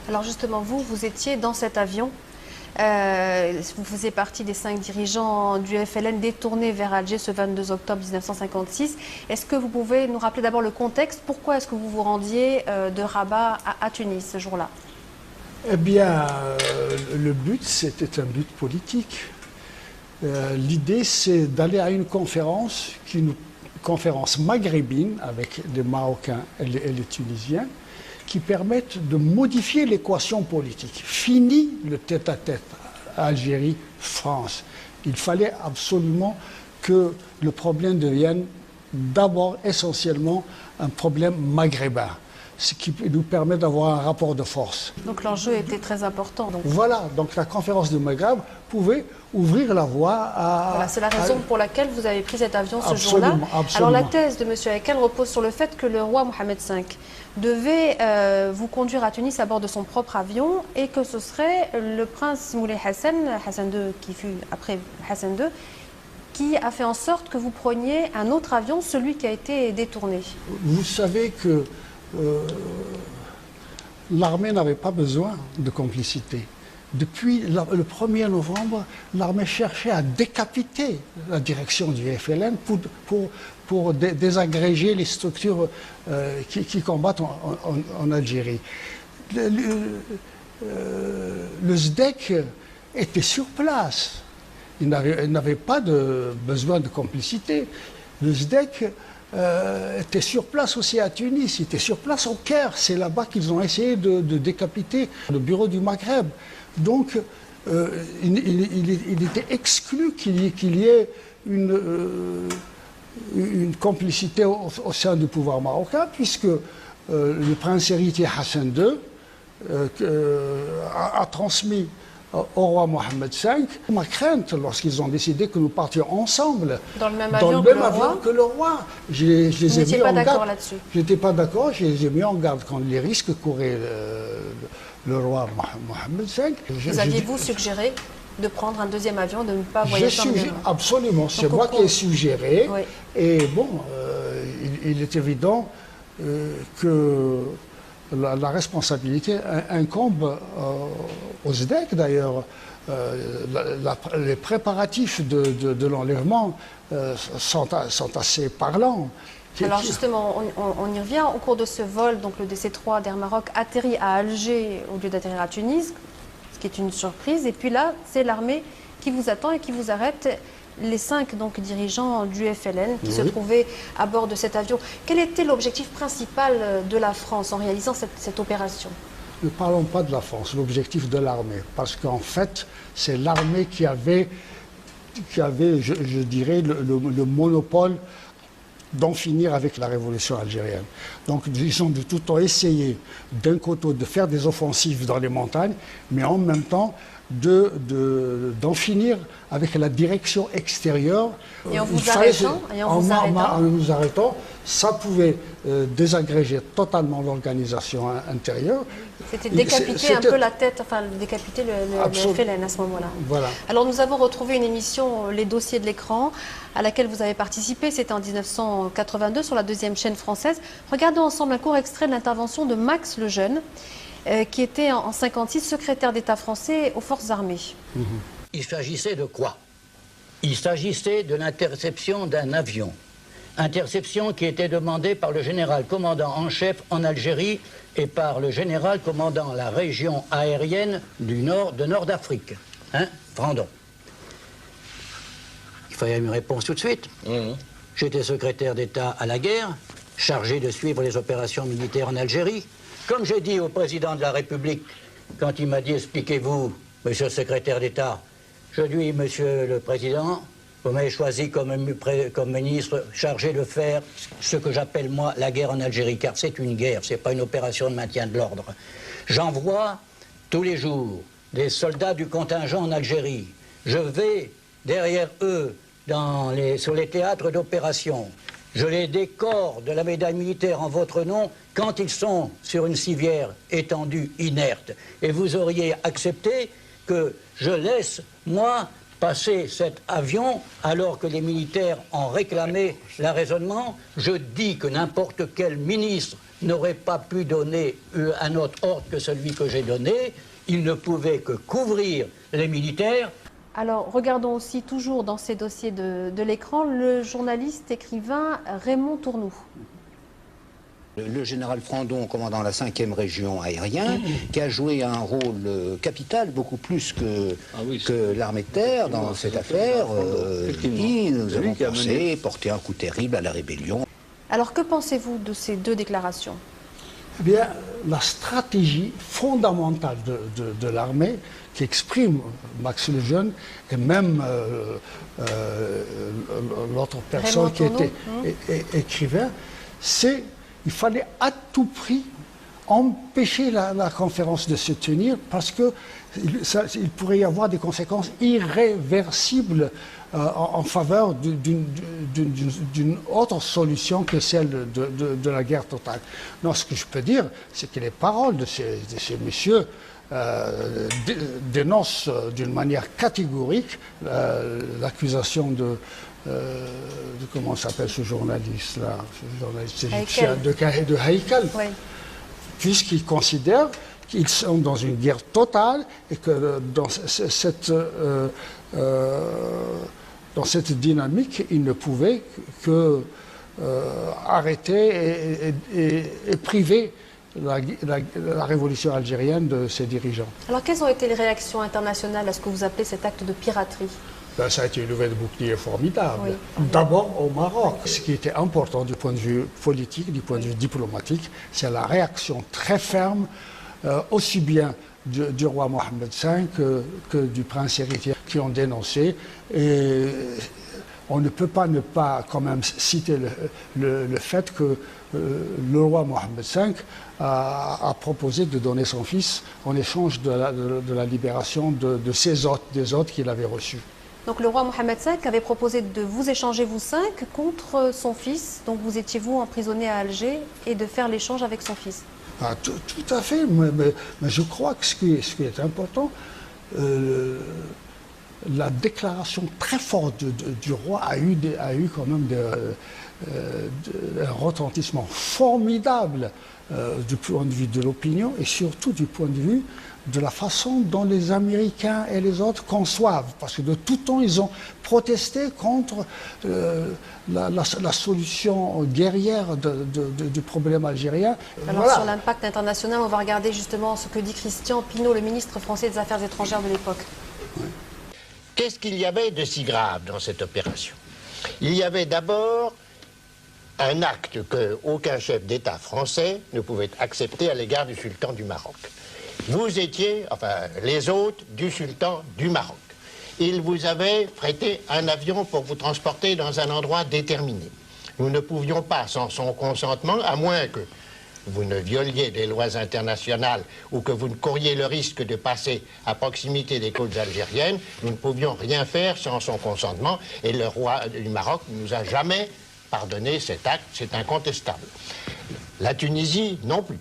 Alors justement, vous étiez dans cet avion. Vous faisiez partie des 5 dirigeants du FLN détournés vers Alger ce 22 octobre 1956. Est-ce que vous pouvez nous rappeler d'abord le contexte? Pourquoi est-ce que vous vous rendiez de Rabat à Tunis ce jour-là? Eh bien, le but, c'était un but politique. L'idée, c'est d'aller à une conférence, conférence maghrébine avec les Marocains et les Tunisiens, qui permettent de modifier l'équation politique. Fini le tête-à-tête Algérie-France. Il fallait absolument que le problème devienne d'abord essentiellement un problème maghrébin, ce qui nous permet d'avoir un rapport de force. Donc l'enjeu était très important. Donc. Voilà, donc la conférence du Maghreb pouvait ouvrir la voie à... Voilà, c'est la raison pour laquelle vous avez pris cet avion ce Absolument, jour-là. absolument. Alors la thèse de M. Haikal repose sur le fait que le roi Mohamed V devait vous conduire à Tunis à bord de son propre avion et que ce serait le prince Moulay Hassan, Hassan II qui fut après Hassan II, qui a fait en sorte que vous preniez un autre avion, celui qui a été détourné. Vous savez que l'armée n'avait pas besoin de complicité. Depuis le 1er novembre, l'armée cherchait à décapiter la direction du FLN pour désagréger les structures qui combattent en Algérie. Le SDEC était sur place. Il n'avait pas besoin de complicité. Le SDEC était sur place aussi à Tunis, il était sur place au Caire. C'est là-bas qu'ils ont essayé de décapiter le bureau du Maghreb. Donc, il était exclu qu'il y ait une complicité au sein du pouvoir marocain, puisque le prince héritier Hassan II a transmis au roi Mohamed V ma crainte lorsqu'ils ont décidé que nous partions ensemble dans le même avion que le roi. Vous n'étiez pas d'accord là-dessus? Je n'étais pas d'accord, je les ai mis en garde contre les risques courait le roi Mohamed V. Vous aviez-vous suggéré de prendre un deuxième avion, de ne pas voyager en même temps? Absolument, c'est moi qui ai suggéré. Oui. Et bon, il est évident que la responsabilité incombe au SDEC d'ailleurs. Les préparatifs de l'enlèvement sont assez parlants. Alors justement, on y revient. Au cours de ce vol, donc le DC-3 d'Air Maroc atterrit à Alger au lieu d'atterrir à Tunis, ce qui est une surprise. Et puis là, c'est l'armée qui vous attend et qui vous arrête. Les 5 donc, dirigeants du FLN qui se trouvaient à bord de cet avion. Quel était l'objectif principal de la France en réalisant cette opération? Ne parlons pas de la France, l'objectif de l'armée. Parce qu'en fait, c'est l'armée qui avait je dirais, le monopole d'en finir avec la révolution algérienne. Donc ils ont de tout temps essayé, d'un côté, de faire des offensives dans les montagnes, mais en même temps d'en finir avec la direction extérieure. Et en vous nous arrêtant, ça pouvait désagréger totalement l'organisation intérieure. C'était décapiter un peu la tête, enfin décapiter le FLN à ce moment-là. Voilà. Alors nous avons retrouvé une émission, Les Dossiers de l'écran, à laquelle vous avez participé, c'était en 1982 sur la 2e chaîne française. Regardons ensemble un court extrait de l'intervention de Max Lejeune, qui était en 1956 secrétaire d'État français aux forces armées. Il s'agissait de quoi? Il s'agissait de l'interception d'un avion. Interception qui était demandée par le général commandant en chef en Algérie et par le général commandant la région aérienne de Nord d'Afrique. Hein, Brandon. Il fallait une réponse tout de suite. J'étais secrétaire d'État à la guerre, chargé de suivre les opérations militaires en Algérie. Comme j'ai dit au président de la République, quand il m'a dit « Expliquez-vous, monsieur le secrétaire d'État », je lui ai dit « Monsieur le Président, vous m'avez choisi comme ministre chargé de faire ce que j'appelle, moi, la guerre en Algérie, car c'est une guerre, c'est pas une opération de maintien de l'ordre. J'envoie tous les jours des soldats du contingent en Algérie. Je vais derrière eux sur les théâtres d'opération. Je les décore de la médaille militaire en votre nom quand ils sont sur une civière étendue, inerte. Et vous auriez accepté que je laisse, moi, passer cet avion alors que les militaires en réclamaient l'arraisonnement. Je dis que n'importe quel ministre n'aurait pas pu donner un autre ordre que celui que j'ai donné. Il ne pouvait que couvrir les militaires. Alors, regardons aussi toujours dans ces dossiers de l'écran le journaliste écrivain Raymond Tournoux. Le général Frandon, commandant la 5e région aérienne, qui a joué un rôle capital, beaucoup plus que l'armée de terre dans cette affaire, qui, nous avons pensé, porter un coup terrible à la rébellion. Alors, que pensez-vous de ces deux déclarations? Eh bien, la stratégie fondamentale de l'armée qu'exprime Max Lejeune et même l'autre personne qui était écrivain, c'est qu'il fallait à tout prix empêcher la conférence de se tenir parce qu'il pourrait y avoir des conséquences irréversibles en faveur d'une autre solution que celle de la guerre totale. Non, ce que je peux dire, c'est que les paroles de ces messieurs dénoncent d'une manière catégorique l'accusation de comment s'appelle ce journaliste-là, ce journaliste égyptien de Haïkal, oui. Puisqu'ils considèrent qu'ils sont dans une guerre totale et que dans cette dynamique, ils ne pouvaient que arrêter et priver la révolution algérienne de ses dirigeants. Alors, quelles ont été les réactions internationales à ce que vous appelez cet acte de piraterie? Ben, ça a été une levée de bouclier formidable. Oui. D'abord au Maroc. Ce qui était important du point de vue politique, du point de vue diplomatique, c'est la réaction très ferme, aussi bien du roi Mohammed V que du prince héritier, qui ont dénoncé. Et on ne peut pas ne pas quand même citer le fait que le roi Mohammed V a proposé de donner son fils en échange de la libération de des hôtes qu'il avait reçus. Donc le roi Mohammed V avait proposé de vous échanger vous 5 contre son fils, donc vous étiez vous emprisonné à Alger, et de faire l'échange avec son fils. Ah, tout à fait, mais je crois que ce qui est important, la déclaration très forte du roi a eu quand même un retentissement formidable du point de vue de l'opinion et surtout du point de vue de la façon dont les Américains et les autres conçoivent. Parce que de tout temps, ils ont protesté contre la solution guerrière du problème algérien. Alors voilà. Sur l'impact international, on va regarder justement ce que dit Christian Pineau, le ministre français des Affaires étrangères de l'époque. Oui. Qu'est-ce qu'il y avait de si grave dans cette opération? Il y avait d'abord un acte qu'aucun chef d'État français ne pouvait accepter à l'égard du sultan du Maroc. Vous étiez, enfin les hôtes du sultan du Maroc. Il vous avait prêté un avion pour vous transporter dans un endroit déterminé. Nous ne pouvions pas, sans son consentement, à moins que vous ne violiez des lois internationales ou que vous ne couriez le risque de passer à proximité des côtes algériennes, nous ne pouvions rien faire sans son consentement et le roi du Maroc ne nous a jamais pardonné cet acte, c'est incontestable. La Tunisie non plus.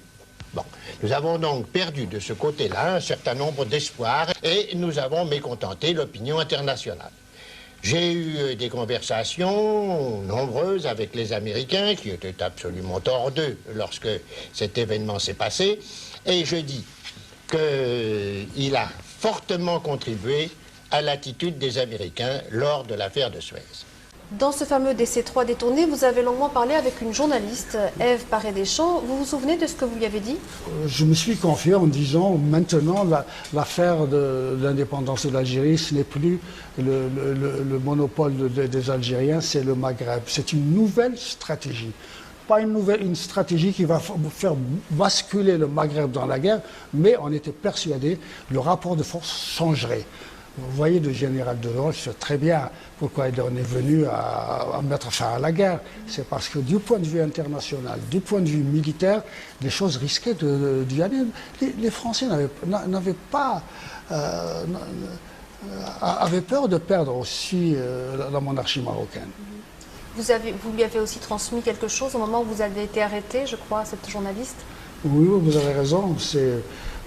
Bon, nous avons donc perdu de ce côté-là un certain nombre d'espoirs et nous avons mécontenté l'opinion internationale. J'ai eu des conversations nombreuses avec les Américains qui étaient absolument hors d'eux lorsque cet événement s'est passé et je dis qu'il a fortement contribué à l'attitude des Américains lors de l'affaire de Suez. Dans ce fameux DC3 détourné, vous avez longuement parlé avec une journaliste, Ève Paré-Deschamps. Vous vous souvenez de ce que vous lui avez dit? Je me suis confié en disant maintenant l'affaire de l'indépendance de l'Algérie, ce n'est plus le monopole des Algériens, c'est le Maghreb. C'est une nouvelle stratégie. Pas une stratégie qui va faire basculer le Maghreb dans la guerre, mais on était persuadé que le rapport de force changerait. Vous voyez, le général de Gaulle sait très bien pourquoi il en est venu à mettre fin à la guerre. C'est parce que du point de vue international, du point de vue militaire, les choses risquaient d'y aller. Les Français avaient peur de perdre aussi la monarchie marocaine. Vous lui avez aussi transmis quelque chose au moment où vous avez été arrêté, je crois, cette journaliste? Oui, vous avez raison.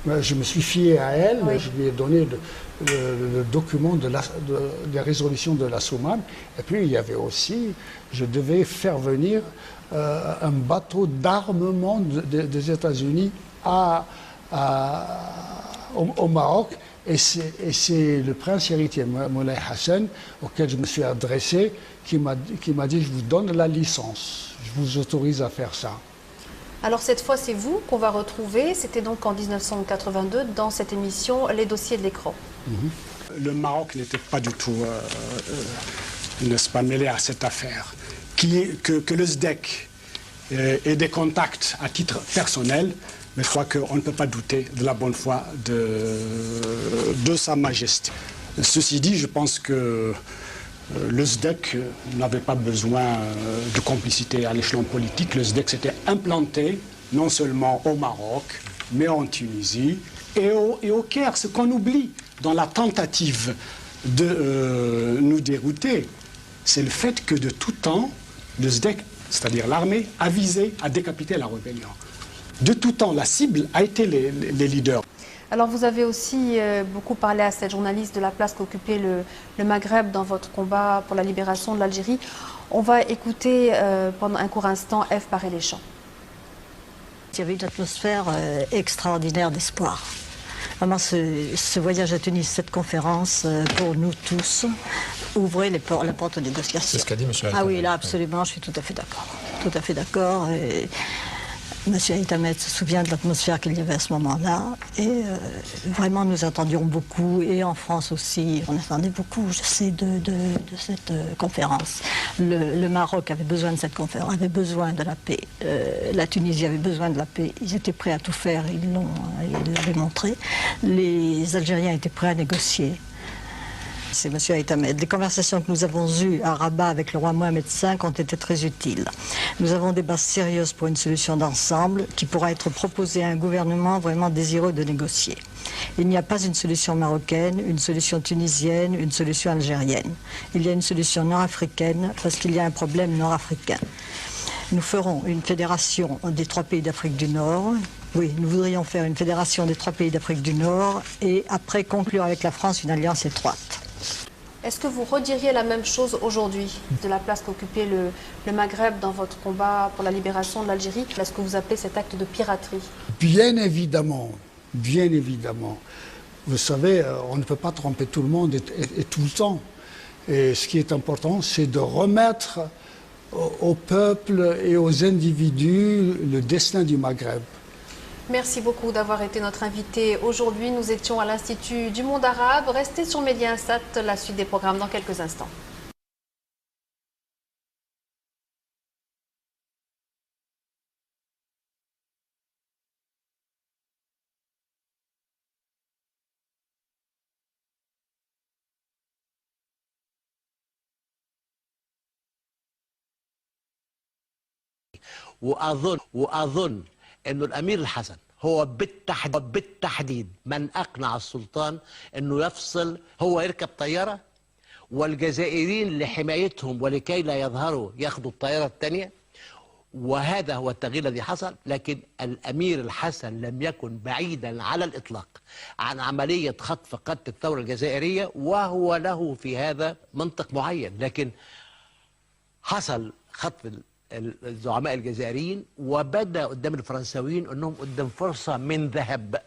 Je me suis fié à elle, Oui. je lui ai donné le document des résolutions de la Soumane. Et puis il y avait aussi, je devais faire venir un bateau d'armement des États-Unis au Maroc. Et c'est le prince héritier, Moulay Hassan, auquel je me suis adressé, qui m'a dit, je vous donne la licence, je vous autorise à faire ça. Alors cette fois, c'est vous qu'on va retrouver. C'était donc en 1982 dans cette émission Les dossiers de l'écran. Le Maroc n'était pas du tout, n'est-ce pas, mêlé à cette affaire. Que le SDEC ait des contacts à titre personnel, mais je crois qu'on ne peut pas douter de la bonne foi de Sa Majesté. Ceci dit, je pense que le SDEC n'avait pas besoin de complicité à l'échelon politique. Le SDEC s'était implanté non seulement au Maroc, mais en Tunisie et au Caire. Ce qu'on oublie dans la tentative de nous dérouter, c'est le fait que de tout temps, le SDEC, c'est-à-dire l'armée, a visé à décapiter la rébellion. De tout temps, la cible a été les leaders. Alors vous avez aussi beaucoup parlé à cette journaliste de la place qu'occupait le Maghreb dans votre combat pour la libération de l'Algérie. On va écouter pendant un court instant Ève Paré-les-Champs. Il y avait une atmosphère extraordinaire d'espoir. Vraiment, ce voyage à Tunis, cette conférence, pour nous tous, ouvrait la porte aux négociations. C'est ce qu'a dit M. Haït. Ah oui, là, absolument, je suis tout à fait d'accord. Tout à fait d'accord. M. Haït Ahmed se souvient de l'atmosphère qu'il y avait à ce moment-là. Et vraiment, nous attendions beaucoup. Et en France aussi, on attendait beaucoup, je sais, de cette conférence. Le Maroc avait besoin de cette conférence, avait besoin de la paix. La Tunisie avait besoin de la paix. Ils étaient prêts à tout faire, ils l'avaient montré. Les Algériens étaient prêts à négocier. C'est M. Haït Ahmed. Les conversations que nous avons eues à Rabat avec le roi Mohamed V ont été très utiles. Nous avons des bases sérieuses pour une solution d'ensemble qui pourra être proposée à un gouvernement vraiment désireux de négocier. Il n'y a pas une solution marocaine, une solution tunisienne, une solution algérienne. Il y a une solution nord-africaine parce qu'il y a un problème nord-africain. Nous ferons une fédération des 3 pays d'Afrique du Nord. Oui, nous voudrions faire une fédération des 3 pays d'Afrique du Nord et après conclure avec la France une alliance étroite. Est-ce que vous rediriez la même chose aujourd'hui de la place qu'occupait le Maghreb dans votre combat pour la libération de l'Algérie? Est-ce que vous appelez cet acte de piraterie? Bien évidemment, bien évidemment. Vous savez, on ne peut pas tromper tout le monde et tout le temps. Et ce qui est important, c'est de remettre au peuple et aux individus le destin du Maghreb. Merci beaucoup d'avoir été notre invité aujourd'hui. Nous étions à l'Institut du monde arabe. Restez sur Mediasat, la suite des programmes dans quelques instants. وأظن أنه الأمير الحسن هو بالتحديد من أقنع السلطان أنه يفصل، هو يركب طيارة والجزائريين لحمايتهم ولكي لا يظهروا ياخدوا الطيارة الثانية، وهذا هو التغيير الذي حصل. لكن الأمير الحسن لم يكن بعيدا على الإطلاق عن عملية خطف قادة الثورة الجزائرية، وهو له في هذا منطق معين. لكن حصل خطف الزعماء الجزائريين وبدا قدام الفرنساويين انهم قدام فرصه من ذهب